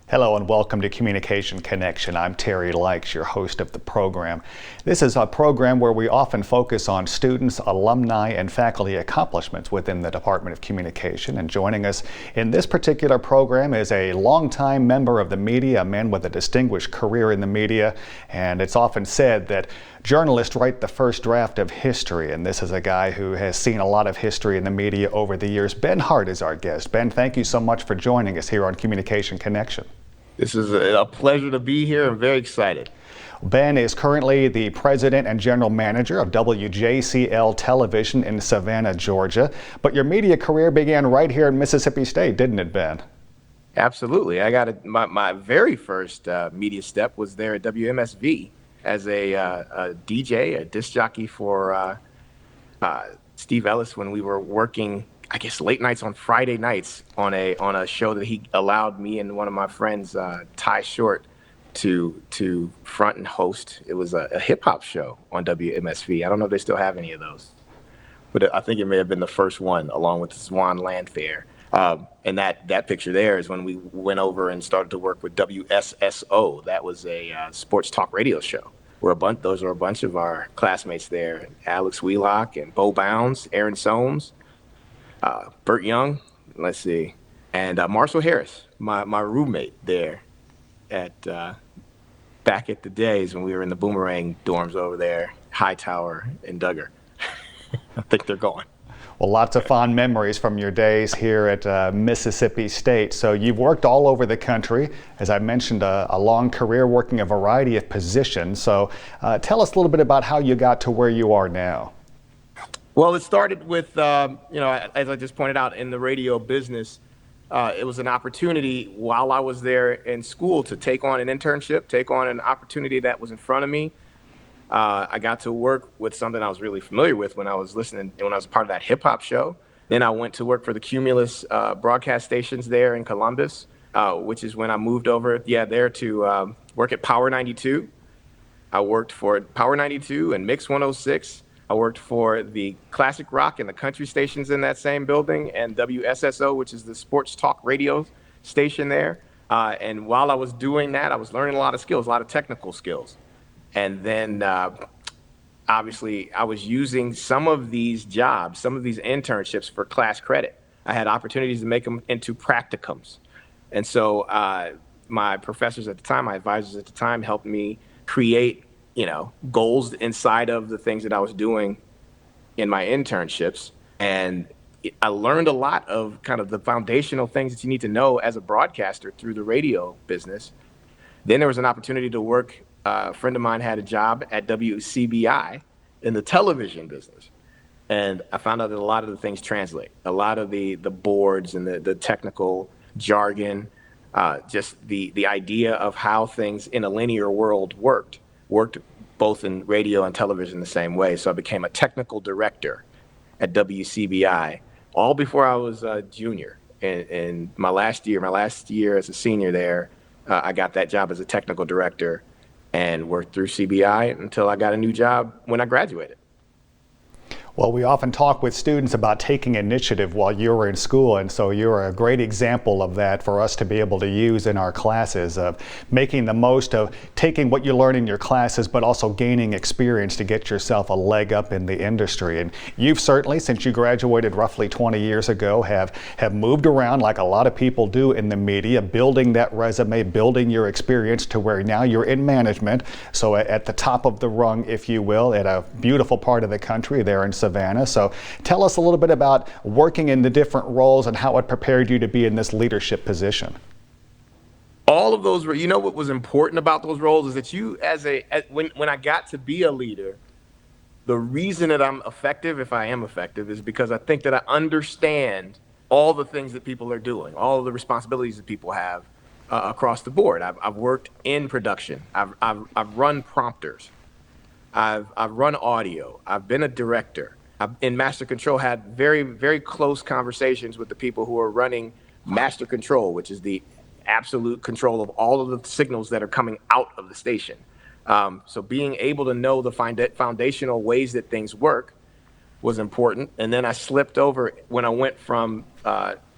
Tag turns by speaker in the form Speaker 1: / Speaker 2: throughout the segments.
Speaker 1: Hello and welcome to Communication Connection. I'm Terry Likes, your host of the program. This is a program where we often focus on students, alumni, and faculty accomplishments within the Department of Communication. And joining us in this particular program is a longtime member of the media, a man with a distinguished career in the media. And it's often said that journalists write the first draft of history, and this is a guy who has seen a lot of history in the media over the years. Ben Hart is our guest. Ben, thank you so much for joining us here on Communication Connection.
Speaker 2: This is a pleasure to be here. I'm very excited.
Speaker 1: Ben is currently the president and general manager of WJCL Television in Savannah, Georgia. But your media career began right here in Mississippi State, didn't it, Ben?
Speaker 2: Absolutely. My very first media step was there at WMSV as a DJ, a disc jockey for Steve Ellis when we were working, I guess, late nights on Friday nights on a show that he allowed me and one of my friends, Ty Short, to front and host. It was a hip hop show on WMSV. I don't know if they still have any of those, but I think it may have been the first one, along with the Swan Land Fair. And that picture there is when we went over and started to work with WSSO. That was a sports talk radio show. Those are a bunch of our classmates there: Alex Wheelock and Bo Bounds, Aaron Soames, Burt Young, let's see, and Marshall Harris, my roommate there at back at the days when we were in the Boomerang dorms over there, Hightower and Duggar. I think they're gone.
Speaker 1: Well, lots of fond memories from your days here at Mississippi State. So you've worked all over the country. As I mentioned, a long career working a variety of positions. So tell us a little bit about how you got to where you are now.
Speaker 2: Well, it started with, as I just pointed out, in the radio business. It was an opportunity while I was there in school to take on an internship, take on an opportunity that was in front of me. I got to work with something I was really familiar with when I was part of that hip hop show. Then I went to work for the Cumulus broadcast stations there in Columbus, which is when I moved over there to work at Power 92. I worked for Power 92 and Mix 106. I worked for the classic rock and the country stations in that same building, and WSSO, which is the sports talk radio station there. And while I was doing that, I was learning a lot of skills, a lot of technical skills. And then, obviously, I was using some of these jobs, some of these internships for class credit. I had opportunities to make them into practicums. And so my professors at the time, my advisors at the time, helped me create, goals inside of the things that I was doing in my internships. And I learned a lot of kind of the foundational things that you need to know as a broadcaster through the radio business. Then there was an opportunity to work. A friend of mine had a job at WCBI in the television business. And I found out that a lot of the things translate. A lot of the boards and the technical jargon, just the idea of how things in a linear world worked both in radio and television the same way. So I became a technical director at WCBI, all before I was a junior. And my last year as a senior there, I got that job as a technical director and worked through CBI until I got a new job when I graduated.
Speaker 1: Well, we often talk with students about taking initiative while you were in school, and so you're a great example of that for us to be able to use in our classes, of making the most of taking what you learn in your classes, but also gaining experience to get yourself a leg up in the industry. And you've certainly, since you graduated roughly 20 years ago, have moved around like a lot of people do in the media, building that resume, building your experience to where now you're in management, so at the top of the rung, if you will, at a beautiful part of the country there in Savannah. So tell us a little bit about working in the different roles and how it prepared you to be in this leadership position.
Speaker 2: All of those, what was important about those roles is that when I got to be a leader, the reason that I'm effective, if I am effective, is because I think that I understand all the things that people are doing, all of the responsibilities that people have across the board. I've worked in production. I've run prompters. I've run audio. I've been a director. I've, in Master Control, had very, very close conversations with the people who are running Master Control, which is the absolute control of all of the signals that are coming out of the station. So being able to know the foundational ways that things work was important. And then I slipped over when I went from,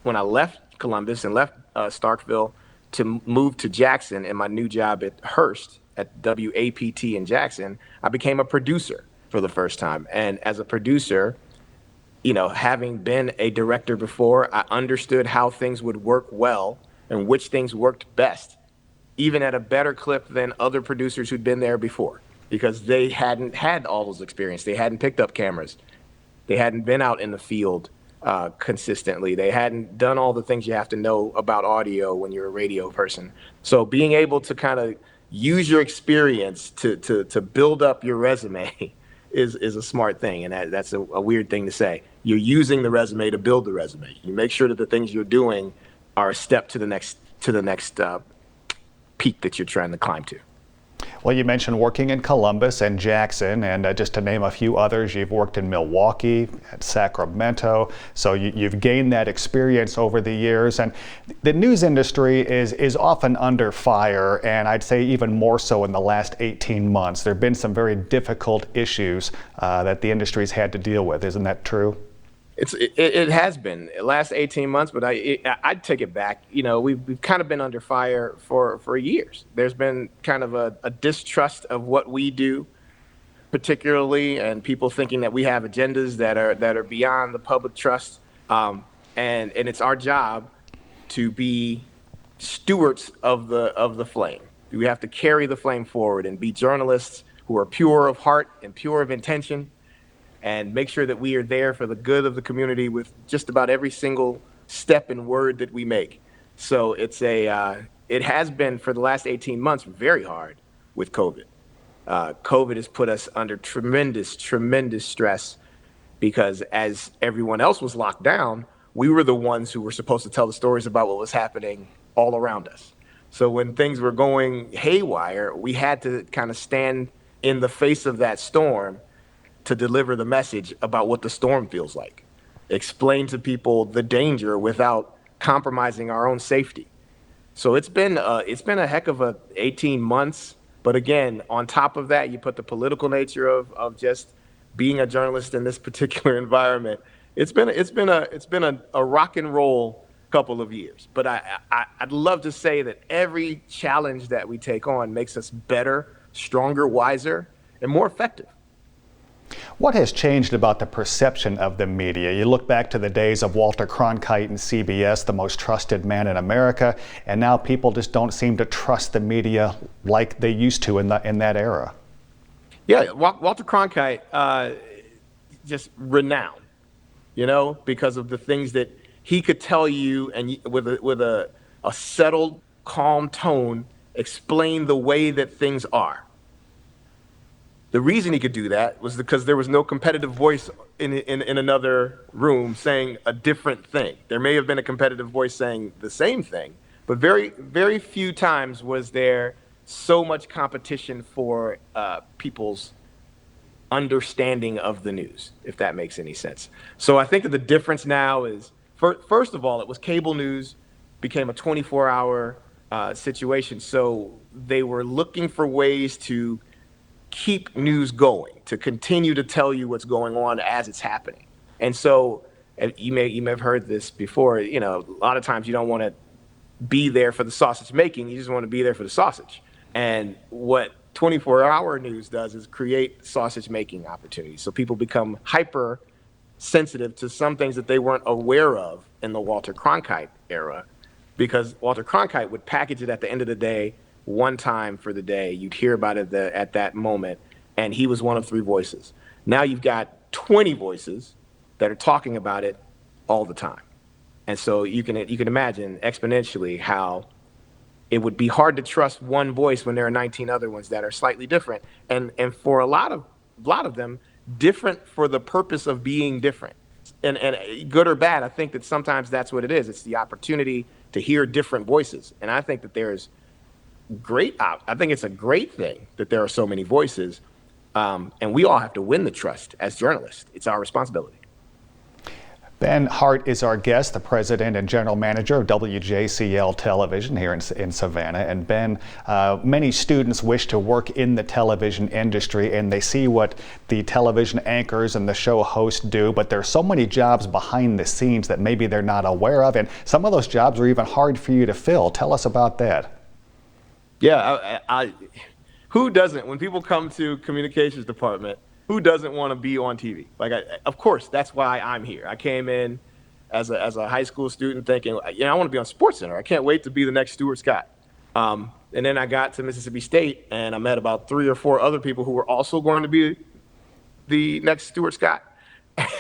Speaker 2: when I left Columbus and left Starkville to move to Jackson and my new job at Hearst at WAPT in Jackson, I became a producer for the first time. And as a producer, having been a director before, I understood how things would work well and which things worked best, even at a better clip than other producers who'd been there before, because they hadn't had all those experience. They hadn't picked up cameras. They hadn't been out in the field consistently. They hadn't done all the things you have to know about audio when you're a radio person. So being able to kind of use your experience to build up your resume is a smart thing. And that's a weird thing to say. You're using the resume to build the resume. You make sure that the things you're doing are a step to the next peak that you're trying to climb to.
Speaker 1: Well, you mentioned working in Columbus and Jackson, and just to name a few others, you've worked in Milwaukee, at Sacramento, so you've gained that experience over the years. And the news industry is often under fire, and I'd say even more so in the last 18 months. There have been some very difficult issues that the industry's had to deal with. Isn't that true?
Speaker 2: It has been the last 18 months, but I'd take it back. We've kind of been under fire for years. There's been kind of a distrust of what we do, particularly, and people thinking that we have agendas that are beyond the public trust. And it's our job to be stewards of the flame. We have to carry the flame forward and be journalists who are pure of heart and pure of intention, and make sure that we are there for the good of the community with just about every single step and word that we make. So it has been for the last 18 months very hard with COVID. COVID has put us under tremendous stress, because as everyone else was locked down, we were the ones who were supposed to tell the stories about what was happening all around us. So when things were going haywire, we had to kind of stand in the face of that storm to deliver the message about what the storm feels like, explain to people the danger without compromising our own safety. So it's been a heck of 18 months. But again, on top of that, you put the political nature of just being a journalist in this particular environment. It's been a rock and roll couple of years. But I'd love to say that every challenge that we take on makes us better, stronger, wiser, and more effective.
Speaker 1: What has changed about the perception of the media? You look back to the days of Walter Cronkite and CBS, the most trusted man in America, and now people just don't seem to trust the media like they used to in that era.
Speaker 2: Yeah, Walter Cronkite, just renowned, because of the things that he could tell you, and with a settled, calm tone, explain the way that things are. The reason he could do that was because there was no competitive voice in another room saying a different thing. There may have been a competitive voice saying the same thing, but very, very few times was there so much competition for people's understanding of the news, if that makes any sense. So I think that the difference now is, first of all, it was cable news became a 24-hour situation. So they were looking for ways to keep news going, to continue to tell you what's going on as it's happening. And so you may have heard this before, a lot of times you don't want to be there for the sausage making, you just want to be there for the sausage. And what 24-hour news does is create sausage making opportunities. So people become hyper sensitive to some things that they weren't aware of in the Walter Cronkite era, because Walter Cronkite would package it at the end of the day, one time for the day. You'd hear about it at that moment, and he was one of three voices. Now you've got 20 voices that are talking about it all the time. And so you can imagine exponentially how it would be hard to trust one voice when there are 19 other ones that are slightly different. And for a lot of them, different for the purpose of being different. And good or bad, I think that sometimes that's what it is. It's the opportunity to hear different voices. And I think that I think it's a great thing that there are so many voices, and we all have to win the trust as journalists. It's our responsibility.
Speaker 1: Ben Hart is our guest, the president and general manager of WJCL Television here in Savannah. And Ben, many students wish to work in the television industry, and they see what the television anchors and the show hosts do, but there's so many jobs behind the scenes that maybe they're not aware of, and some of those jobs are even hard for you to fill. Tell us about that.
Speaker 2: Yeah, who doesn't, when people come to communications department, who doesn't want to be on TV? Like, of course, that's why I'm here. I came in as a high school student thinking, I want to be on SportsCenter. I can't wait to be the next Stuart Scott. And then I got to Mississippi State, and I met about 3 or 4 other people who were also going to be the next Stuart Scott.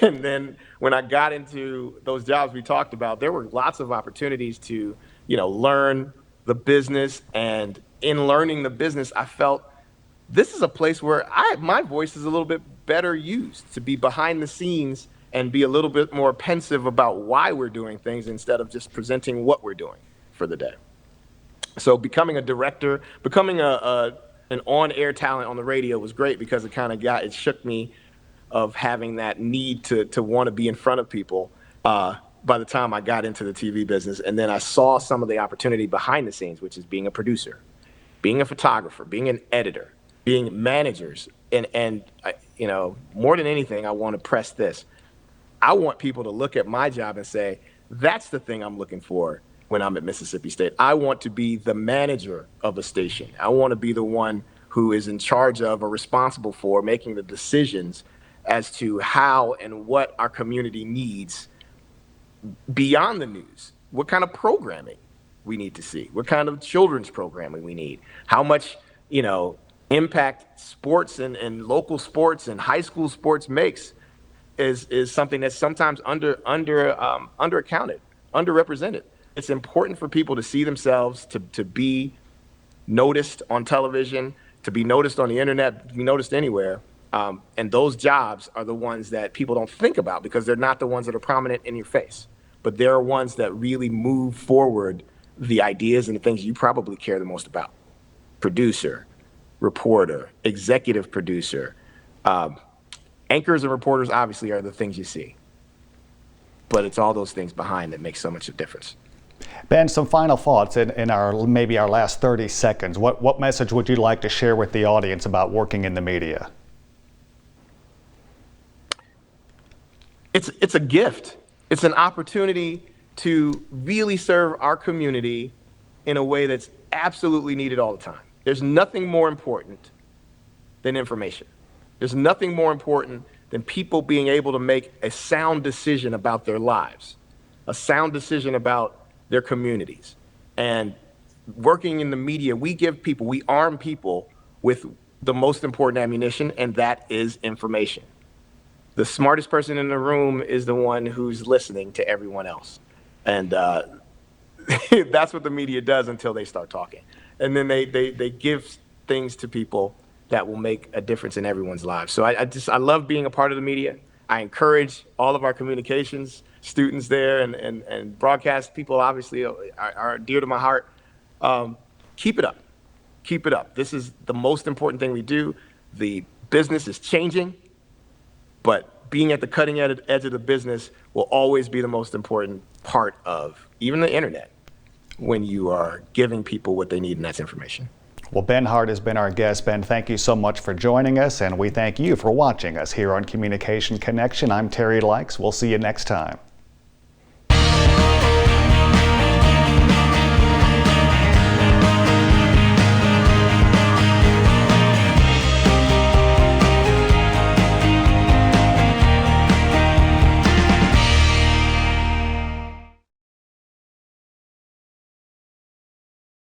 Speaker 2: And then when I got into those jobs we talked about, there were lots of opportunities to, learn the business. And in learning the business, I felt this is a place where my voice is a little bit better used to be behind the scenes and be a little bit more pensive about why we're doing things instead of just presenting what we're doing for the day. So becoming a director, becoming an on-air talent on the radio was great because it shook me of having that need to want to be in front of people by the time I got into the TV business. And then I saw some of the opportunity behind the scenes, which is being a producer, being a photographer, being an editor, being managers, and more than anything, I want to press this. I want people to look at my job and say, that's the thing I'm looking for when I'm at Mississippi State. I want to be the manager of a station. I want to be the one who is in charge of or responsible for making the decisions as to how and what our community needs beyond the news. What kind of programming we need to see, what kind of children's programming we need, how much, impact sports and local sports and high school sports makes is something that's sometimes underaccounted, underrepresented. It's important for people to see themselves, to be noticed on television, to be noticed on the internet, to be noticed anywhere. And those jobs are the ones that people don't think about because they're not the ones that are prominent in your face, but they're ones that really move forward the ideas and the things you probably care the most about. Producer, reporter, executive producer, anchors and reporters obviously are the things you see, but it's all those things behind that make so much of a difference.
Speaker 1: Ben, some final thoughts in our last 30 seconds. What message would you like to share with the audience about working in the media? It's a gift. It's an opportunity to really serve our community in a way that's absolutely needed all the time. There's nothing more important than information. There's nothing more important than people being able to make a sound decision about their lives, a sound decision about their communities. And working in the media, we arm people with the most important ammunition, and that is information. The smartest person in the room is the one who's listening to everyone else. And that's what the media does until they start talking. And then they give things to people that will make a difference in everyone's lives. So I love being a part of the media. I encourage all of our communications students there and broadcast people obviously are dear to my heart. Keep it up. Keep it up. This is the most important thing we do. The business is changing, but being at the cutting edge of the business will always be the most important part of even the internet when you are giving people what they need, and that's information. Well, Ben Hart has been our guest. Ben, thank you so much for joining us, and we thank you for watching us here on Communication Connection. I'm Terry Likes. We'll see you next time.